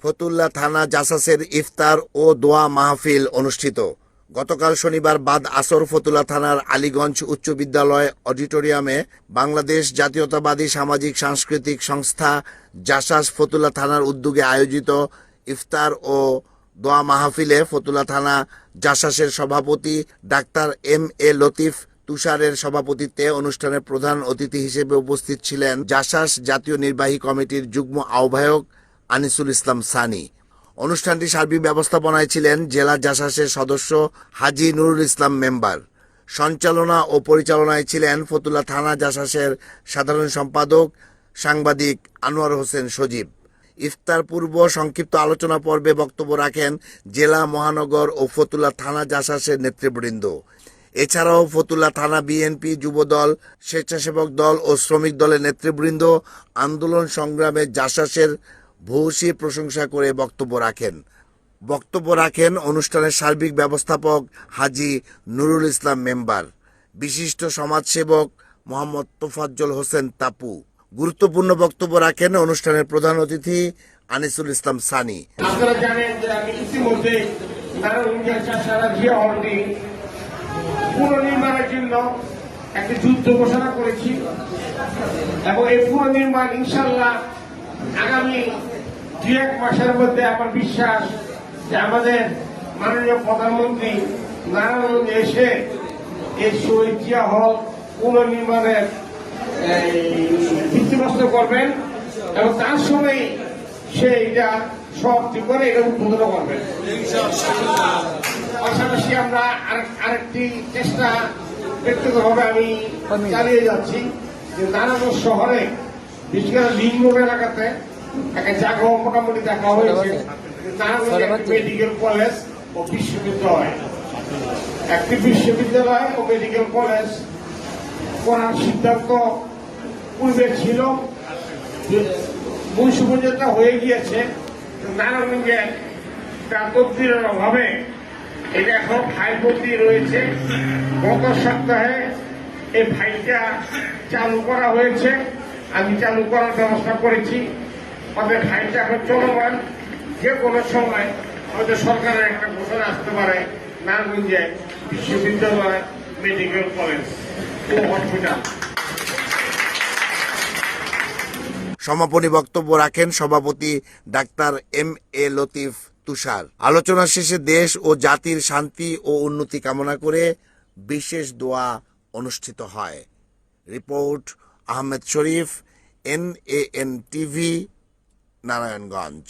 ফতুল্লা থানা জাসাসের ইফতার ও দোয়া মাহফিল অনুষ্ঠিত। গতকাল শনিবার বাদ আসর ফতুল্লা থানার আলীগঞ্জ উচ্চ বিদ্যালয় অডিটোরিয়ামে বাংলাদেশ জাতীয়তাবাদী সামাজিক সাংস্কৃতিক সংস্থা জাসাস ফতুল্লা থানার উদ্যোগে আয়োজিত ইফতার ও দোয়া মাহফিলে ফতুল্লা থানা জাসাসের সভাপতি ডাক্তার এম.এ. লতিফ তুষারের সভাপতিত্বে অনুষ্ঠানের প্রধান অতিথি হিসেবে উপস্থিত ছিলেন জাসাস জাতীয় নির্বাহী কমিটির যুগ্ম আহ্বায়ক আনিসুল ইসলাম সানি। অনুষ্ঠানটি সার্বিক ব্যবস্থাপনায় ছিলেন জেলা জাসাসের সদস্য হাজী নুরুল ইসলাম মেম্বার। সঞ্চালনা ও পরিচালনায় ছিলেন ফতুল্লা থানা জাসাসের সাধারণ সম্পাদক সাংবাদিক আনোয়ার হোসেন সজীব। ইফতার পূর্ব সংক্ষিপ্ত আলোচনা পর্বে বক্তব্য রাখেন জেলা, মহানগর ও ফতুল্লা থানা জাসাসের নেতৃবৃন্দ। এছাড়াও ফতুল্লা থানা বিএনপি, যুবদল, স্বেচ্ছাসেবক দল ও শ্রমিক দলের নেতৃবৃন্দ আন্দোলন সংগ্রামে জাসাসের ভূয়সী প্রশংসা করে বক্তব্য রাখেন অনুষ্ঠানের সার্বিক ব্যবস্থাপক হাজী নুরুল ইসলাম মেম্বার, বিশিষ্ট সমাজসেবক মোহাম্মদ তোফাজ্জল হোসেন তাপু। গুরুত্বপূর্ণ বক্তব্য রাখেন অনুষ্ঠানের প্রধান অতিথি আনিসুল ইসলাম সানি। আপনারা জানেন যে আমি ইতিমধ্যে পুনর্নির্মাণের জন্য একটি যুদ্ধ ঘোষণা করেছি এবং এই পুনর্নির্মাণ ইনশাল্লাহ আগামী 2-1 মাসের মধ্যে আমার বিশ্বাস যে আমাদের মাননীয় প্রধানমন্ত্রী নারায়ণগঞ্জে এসে এই শহীদ জিয়া হল পুনর্নির্মাণের ভিত্তিপ্রস্তর করবেন এবং তার সময় সে এটা সমাপ্তি করে এটা উদ্বোধন করবেন। পাশাপাশি আমরা আরেকটি চেষ্টা ব্যক্তিগতভাবে আমি চালিয়ে যাচ্ছি যে নারায়ণগঞ্জ শহরে বিশেষ করে লিং রোড এলাকাতে একটা জায়গা মোটামুটি দেখা হয়েছে। নারায়ণগঞ্জে একটি মেডিকেল কলেজ ও বিশ্ববিদ্যালয়, ও মেডিকেল কলেজ করার সিদ্ধান্ত পূর্বে ছিল, মূল হয়ে গিয়েছে। নারায়ণগঞ্জে তার তদবিরের অভাবে এটা এখন ফাইলবন্দি রয়েছে। গত সপ্তাহে এই ফাইলটা চালু করা হয়েছে, আমি চালু করার ব্যবস্থা করেছি। আমাদের ফাইলটা এখন চলমান, যে কোনো সময় হয়তো সরকারের একটা ঘোষণা আসতে পারে নারায়ণগঞ্জে বিশ্ববিদ্যালয়, মেডিকেল কলেজ ও হসপিটাল। সমাপনী বক্তব্য রাখেন সভাপতি ডাক্তার এম.এ. লতিফ তুষার। আলোচনা শেষে দেশ ও জাতির শান্তি ও উন্নতি কামনা করে বিশেষ দোয়া অনুষ্ঠিত হয়। রিপোর্ট আহমেদ শরীফ, NAN TV, নারায়ণগঞ্জ।